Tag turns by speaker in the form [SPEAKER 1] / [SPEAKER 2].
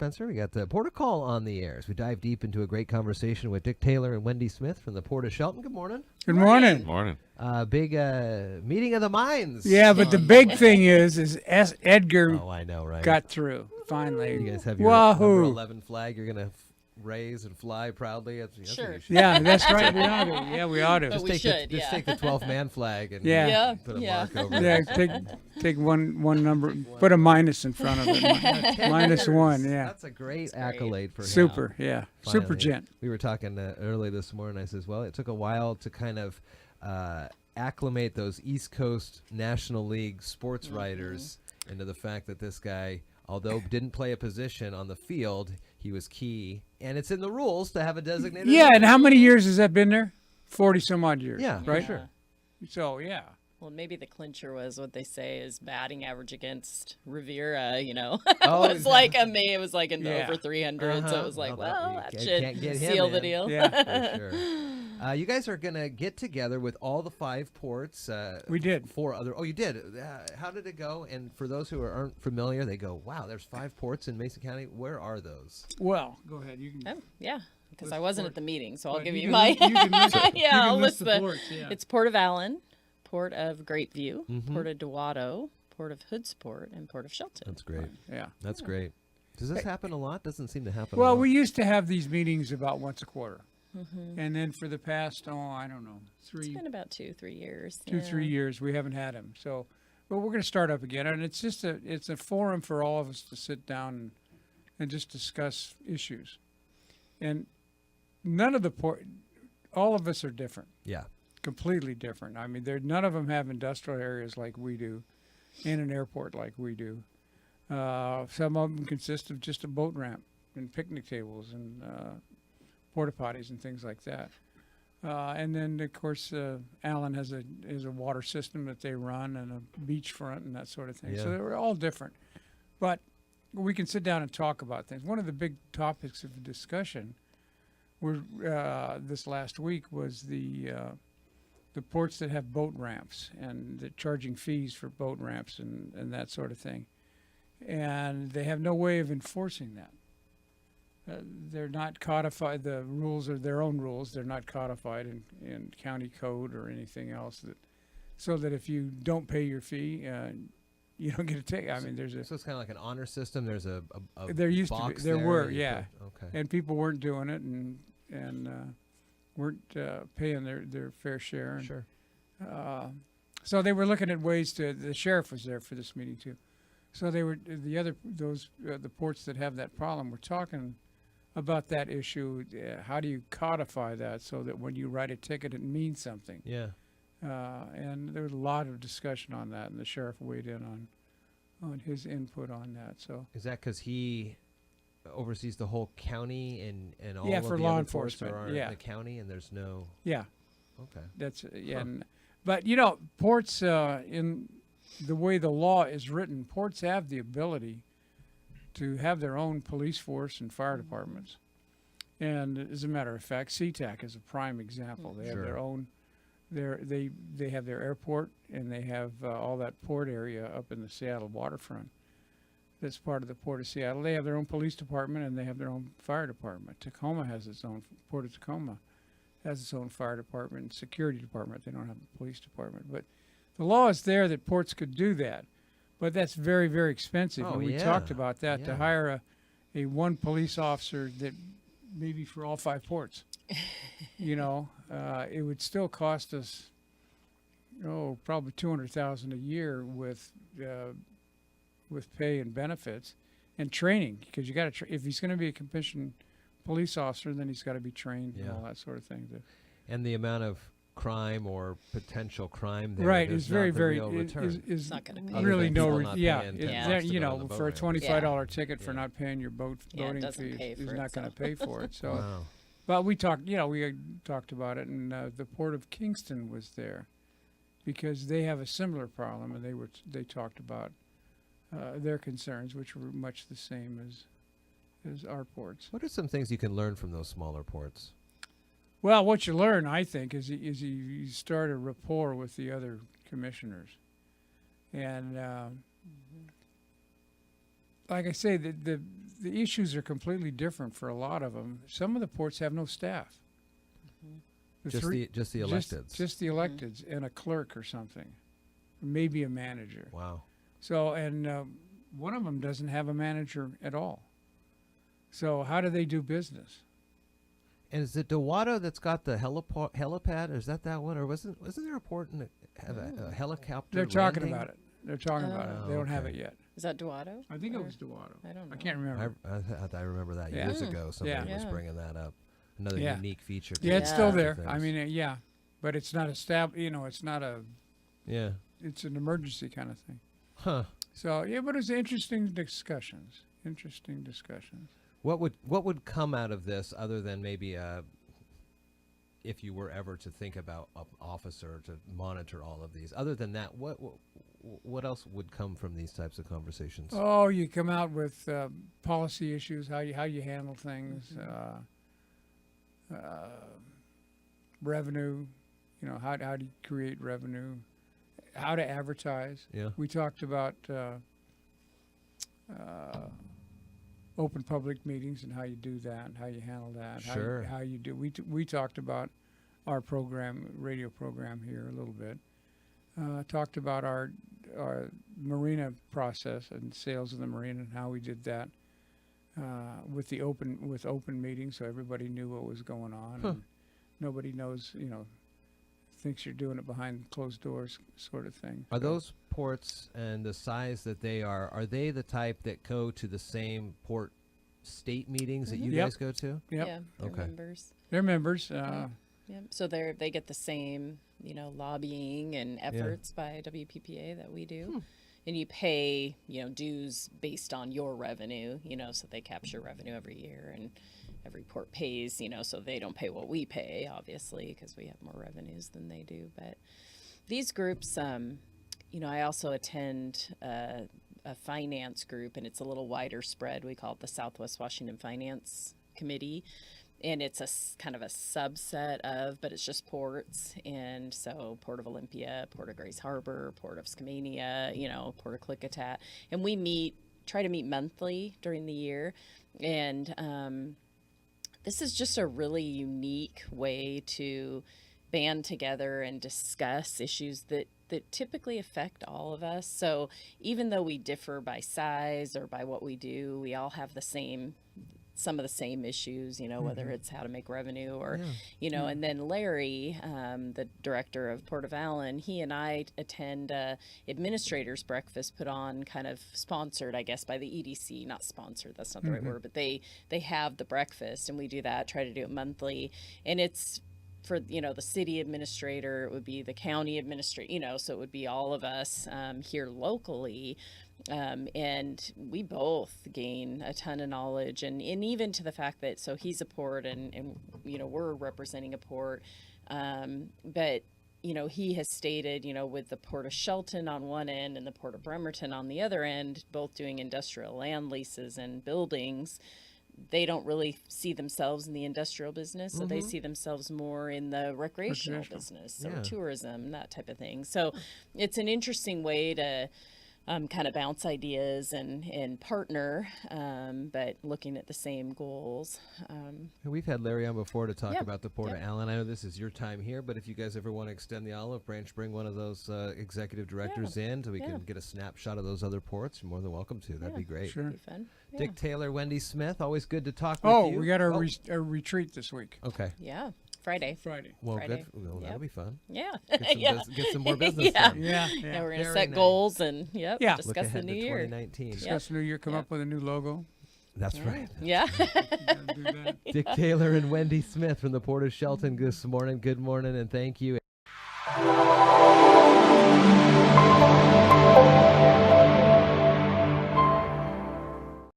[SPEAKER 1] Spencer. We got the Port of Call on the air as we dive deep into a great conversation with Dick Taylor and Wendy Smith from the Port of Shelton. Good morning.
[SPEAKER 2] Good morning.
[SPEAKER 3] Morning.
[SPEAKER 1] Big meeting of the minds.
[SPEAKER 2] Yeah, but the big thing is Edgar
[SPEAKER 1] Oh, I know, right?
[SPEAKER 2] got through finally.
[SPEAKER 1] You guys have your number 11 flag you're going to raise and fly proudly. That's
[SPEAKER 4] Sure.
[SPEAKER 2] Yeah, that's right. We ought to. Yeah, we ought to.
[SPEAKER 4] But we should,
[SPEAKER 1] just take the 12-man flag and
[SPEAKER 2] Yeah.
[SPEAKER 1] put a mark over
[SPEAKER 2] Yeah,
[SPEAKER 1] it.
[SPEAKER 2] take one number, put a minus in front of it. -1, yeah.
[SPEAKER 1] That's a great accolade for him.
[SPEAKER 2] Super, yeah. Super
[SPEAKER 1] Finally.
[SPEAKER 2] gent.
[SPEAKER 1] We were talking early this morning. I says, well, it took a while to kind of acclimate those East Coast National League sports writers into the fact that this guy, although didn't play a position on the field, he was key. And it's in the rules to have a designated.
[SPEAKER 2] Yeah, and how many years has that been there? 40 some odd years.
[SPEAKER 1] Yeah,
[SPEAKER 2] right.
[SPEAKER 1] sure.
[SPEAKER 2] So yeah.
[SPEAKER 4] Well, maybe the clincher was what they say is batting average against Rivera,
[SPEAKER 1] Oh,
[SPEAKER 4] it was like it was like in the
[SPEAKER 2] Yeah.
[SPEAKER 4] over 300, so it was like, that
[SPEAKER 1] can't
[SPEAKER 4] should
[SPEAKER 1] get him
[SPEAKER 4] seal
[SPEAKER 1] in.
[SPEAKER 4] the deal.
[SPEAKER 2] Yeah.
[SPEAKER 1] For sure. You guys are going to get together with all the 5 ports.
[SPEAKER 2] We did.
[SPEAKER 1] 4 other. Oh, you did. How did it go? And for those who aren't familiar, they go, wow, there's 5 ports in Mason County. Where are those?
[SPEAKER 2] Well, go ahead. You can.
[SPEAKER 4] Oh, yeah, because
[SPEAKER 2] List
[SPEAKER 4] I wasn't
[SPEAKER 2] port.
[SPEAKER 4] at the meeting, so I'll
[SPEAKER 2] Right,
[SPEAKER 4] give
[SPEAKER 2] you
[SPEAKER 4] you
[SPEAKER 2] can
[SPEAKER 4] my.
[SPEAKER 2] list- you can list it. You
[SPEAKER 4] Yeah,
[SPEAKER 2] can
[SPEAKER 4] I'll
[SPEAKER 2] list
[SPEAKER 4] list
[SPEAKER 2] the ports, yeah.
[SPEAKER 4] It's Port of Allen, Port of Greatview,
[SPEAKER 1] Mhm.
[SPEAKER 4] Port of Dewatto, Port of Hoodsport, and Port of Shelton.
[SPEAKER 1] That's great.
[SPEAKER 2] Yeah.
[SPEAKER 1] That's great. Does this happen a lot? Doesn't seem to happen a
[SPEAKER 2] Well,
[SPEAKER 1] lot.
[SPEAKER 2] we used to have these meetings about once a quarter, and then for the past I don't know,
[SPEAKER 4] It's been about 2-3 years.
[SPEAKER 2] 3 years we haven't had them. So, but we're going to start up again, and it's just it's a forum for all of us to sit down and just discuss issues, and none of all of us are different.
[SPEAKER 1] Yeah.
[SPEAKER 2] Completely different. I mean, none of them have industrial areas like we do, and an airport like we do. Some of them consist of just a boat ramp and picnic tables and porta potties and things like that. And then, of course, Allen has a water system that they run and a beachfront and that sort of thing.
[SPEAKER 1] Yeah.
[SPEAKER 2] So they're all different, but we can sit down and talk about things. One of the big topics of discussion this last week was the ports that have boat ramps and the charging fees for boat ramps and that sort of thing. And they have no way of enforcing that. They're not codified. The rules are their own rules. They're not codified in county code or anything else. So that if you don't pay your fee, you don't get a ticket. I mean,
[SPEAKER 1] So it's kind of like an honor system. There's a
[SPEAKER 2] there used to be.
[SPEAKER 1] box
[SPEAKER 2] There were,
[SPEAKER 1] that you
[SPEAKER 2] yeah.
[SPEAKER 1] put- Okay.
[SPEAKER 2] And people weren't doing it and weren't paying their fair share. And,
[SPEAKER 1] Sure.
[SPEAKER 2] so they were looking at ways the sheriff was there for this meeting too. So they were the ports that have that problem. We're talking about that issue. How do you codify that so that when you write a ticket, it means something?
[SPEAKER 1] Yeah.
[SPEAKER 2] And there was a lot of discussion on that, and the sheriff weighed in on his input on that. So
[SPEAKER 1] Is that because he oversees the whole county and all
[SPEAKER 2] Yeah,
[SPEAKER 1] of
[SPEAKER 2] for
[SPEAKER 1] the
[SPEAKER 2] law
[SPEAKER 1] other ports
[SPEAKER 2] enforcement,
[SPEAKER 1] are
[SPEAKER 2] yeah.
[SPEAKER 1] in the county and there's no.
[SPEAKER 2] yeah,
[SPEAKER 1] Okay.
[SPEAKER 2] that's yeah.
[SPEAKER 1] Huh.
[SPEAKER 2] But ports in the way the law is written, ports have the ability to have their own police force and fire departments. And as a matter of fact, SeaTac is a prime example. They have
[SPEAKER 1] Sure.
[SPEAKER 2] their own. They have their airport and they have all that port area up in the Seattle waterfront. That's part of the Port of Seattle. They have their own police department and they have their own fire department. Tacoma has its own. Port of Tacoma has its own fire department and security department. They don't have a police department, but the law is there that ports could do that. But that's very, very expensive.
[SPEAKER 1] Oh,
[SPEAKER 2] and we
[SPEAKER 1] yeah.
[SPEAKER 2] talked about that
[SPEAKER 1] Yeah.
[SPEAKER 2] to hire a one police officer that maybe for all 5 ports. It would still cost us, probably $200,000 a year with pay and benefits and training, because you got to if he's going to be a commissioned police officer, then he's got to be trained and
[SPEAKER 1] Yeah.
[SPEAKER 2] all that sort of thing.
[SPEAKER 1] And the amount of crime or potential crime there.
[SPEAKER 2] Right,
[SPEAKER 1] there's
[SPEAKER 2] is very,
[SPEAKER 1] not the
[SPEAKER 2] very
[SPEAKER 1] real return.
[SPEAKER 2] is
[SPEAKER 4] not gonna pay
[SPEAKER 1] Other
[SPEAKER 2] really
[SPEAKER 1] than
[SPEAKER 2] no
[SPEAKER 1] people
[SPEAKER 2] re-
[SPEAKER 1] not
[SPEAKER 2] yeah,
[SPEAKER 1] paying
[SPEAKER 2] it-
[SPEAKER 4] $10
[SPEAKER 2] there-
[SPEAKER 1] to go on the boat
[SPEAKER 2] for a
[SPEAKER 1] ramp.
[SPEAKER 2] $25 ticket for
[SPEAKER 1] Yeah.
[SPEAKER 2] not paying your
[SPEAKER 4] Yeah, it
[SPEAKER 2] boating
[SPEAKER 4] doesn't
[SPEAKER 2] fee
[SPEAKER 4] pay
[SPEAKER 2] is
[SPEAKER 4] for
[SPEAKER 2] not going to
[SPEAKER 4] itself.
[SPEAKER 2] pay for it. So,
[SPEAKER 1] Wow.
[SPEAKER 2] but we talked about it, and the Port of Kingston was there because they have a similar problem, and they talked about their concerns, which were much the same as our ports.
[SPEAKER 1] What are some things you can learn from those smaller ports?
[SPEAKER 2] Well, what you learn, I think, is you start a rapport with the other commissioners, and like I say, the issues are completely different for a lot of them. Some of the ports have no staff.
[SPEAKER 1] Just the electeds.
[SPEAKER 2] Just the electeds and a clerk or something, maybe a manager.
[SPEAKER 1] Wow.
[SPEAKER 2] So, and one of them doesn't have a manager at all. So how do they do business?
[SPEAKER 1] And is it Dewatto that's got the helipad? Or is that one? Or wasn't there a port in have a helicopter?
[SPEAKER 2] They're talking
[SPEAKER 1] landing?
[SPEAKER 2] about it. They're talking about it. They don't have it yet.
[SPEAKER 4] Is that Dewatto?
[SPEAKER 2] I think it
[SPEAKER 4] Or-
[SPEAKER 2] was Dewatto.
[SPEAKER 4] I don't know.
[SPEAKER 2] I can't remember.
[SPEAKER 1] I remember that
[SPEAKER 2] Yeah.
[SPEAKER 1] years ago. Somebody
[SPEAKER 2] Yeah.
[SPEAKER 1] was
[SPEAKER 4] Yeah.
[SPEAKER 1] bringing that up. Another
[SPEAKER 2] Yeah.
[SPEAKER 1] unique feature. to
[SPEAKER 2] Yeah, it's
[SPEAKER 1] these
[SPEAKER 2] still
[SPEAKER 1] kinds of
[SPEAKER 2] there. I
[SPEAKER 1] things.
[SPEAKER 2] mean, yeah, but it's not established. It's not a.
[SPEAKER 1] Yeah.
[SPEAKER 2] It's an emergency kind of thing.
[SPEAKER 1] Huh.
[SPEAKER 2] So yeah, but it's interesting discussions. Interesting discussions.
[SPEAKER 1] What would come out of this other than maybe if you were ever to think about an officer to monitor all of these? Other than that, what else would come from these types of conversations?
[SPEAKER 2] Oh, you come out with policy issues, how you handle things, revenue. How do you create revenue? How to advertise.
[SPEAKER 1] Yeah.
[SPEAKER 2] We talked about open public meetings and how you do that, and how you handle that.
[SPEAKER 1] Sure.
[SPEAKER 2] How you do. We talked about our radio program here a little bit. Talked about our marina process and sales of the marina and how we did that with open meetings, so everybody knew what was going on.
[SPEAKER 1] Huh.
[SPEAKER 2] And nobody knows, thinks you're doing it behind closed doors, sort of thing.
[SPEAKER 1] Are
[SPEAKER 2] So-
[SPEAKER 1] those ports and the size that they are they the type that go to the same port state meetings that you
[SPEAKER 2] Yep.
[SPEAKER 1] guys go to?
[SPEAKER 2] Yep.
[SPEAKER 4] Yeah, they're
[SPEAKER 1] Okay.
[SPEAKER 4] members.
[SPEAKER 2] They're members.
[SPEAKER 4] Yep. So they get the same, lobbying and efforts by WPPA that we do. And you pay, dues based on your revenue, so they capture revenue every year, and every port pays, so they don't pay what we pay, obviously, because we have more revenues than they do. But these groups, I also attend a finance group, and it's a little wider spread. We call it the Southwest Washington Finance Committee. And it's kind of a subset of, but it's just ports. And so Port of Olympia, Port of Grace Harbor, Port of Skamania, Port of Klickitat. And we try to meet monthly during the year. And this is just a really unique way to band together and discuss issues that typically affect all of us. So even though we differ by size or by what we do, we all have some of the same issues, whether it's how to make revenue or, and then Larry, the director of Port of Allen, he and I attend administrators breakfast put on, kind of sponsored, I guess, by the EDC, not sponsored, that's not the right word, but they have the breakfast, and we do that, try to do it monthly. And it's for, the city administrator, it would be the county administrator, so it would be all of us here locally. And we both gain a ton of knowledge, and even to the fact that, so he's a port and we're representing a port, but he has stated, with the Port of Shelton on one end and the Port of Bremerton on the other end, both doing industrial land leases and buildings, they don't really see themselves in the industrial business, so they see themselves more in the recreational business, so tourism, that type of thing. So it's an interesting way to kind of bounce ideas and partner, but looking at the same goals.
[SPEAKER 1] We've had Larry on before to talk
[SPEAKER 4] Yeah.
[SPEAKER 1] about the Port of
[SPEAKER 4] Yeah.
[SPEAKER 1] Allen. I know this is your time here, but if you guys ever want to extend the olive branch, bring one of those executive directors in so we can get a snapshot of those other ports, you're more than welcome to. That'd be great.
[SPEAKER 2] Sure.
[SPEAKER 4] Be fun. Yeah.
[SPEAKER 1] Dick Taylor, Wendy Smith, always good to talk with you.
[SPEAKER 2] We got our retreat this week.
[SPEAKER 1] Okay.
[SPEAKER 4] Yeah. Friday.
[SPEAKER 2] Friday.
[SPEAKER 1] Well,
[SPEAKER 4] Friday.
[SPEAKER 1] good. Well, that'll
[SPEAKER 4] Yep.
[SPEAKER 1] be fun.
[SPEAKER 4] Yeah.
[SPEAKER 1] Get some more business
[SPEAKER 4] Yeah.
[SPEAKER 1] done.
[SPEAKER 2] Yeah.
[SPEAKER 4] Yeah, we're gonna
[SPEAKER 1] Very
[SPEAKER 4] set
[SPEAKER 1] nice.
[SPEAKER 4] goals and
[SPEAKER 2] Yeah.
[SPEAKER 1] Look
[SPEAKER 4] discuss the
[SPEAKER 1] ahead
[SPEAKER 4] new
[SPEAKER 1] to
[SPEAKER 4] year.
[SPEAKER 1] 2019.
[SPEAKER 2] Discuss the new year, come up with a new logo.
[SPEAKER 1] That's right.
[SPEAKER 4] Yeah.
[SPEAKER 2] Gotta do that.
[SPEAKER 1] Dick Taylor and Wendy Smith from the Port of Shelton. Good morning, and thank you.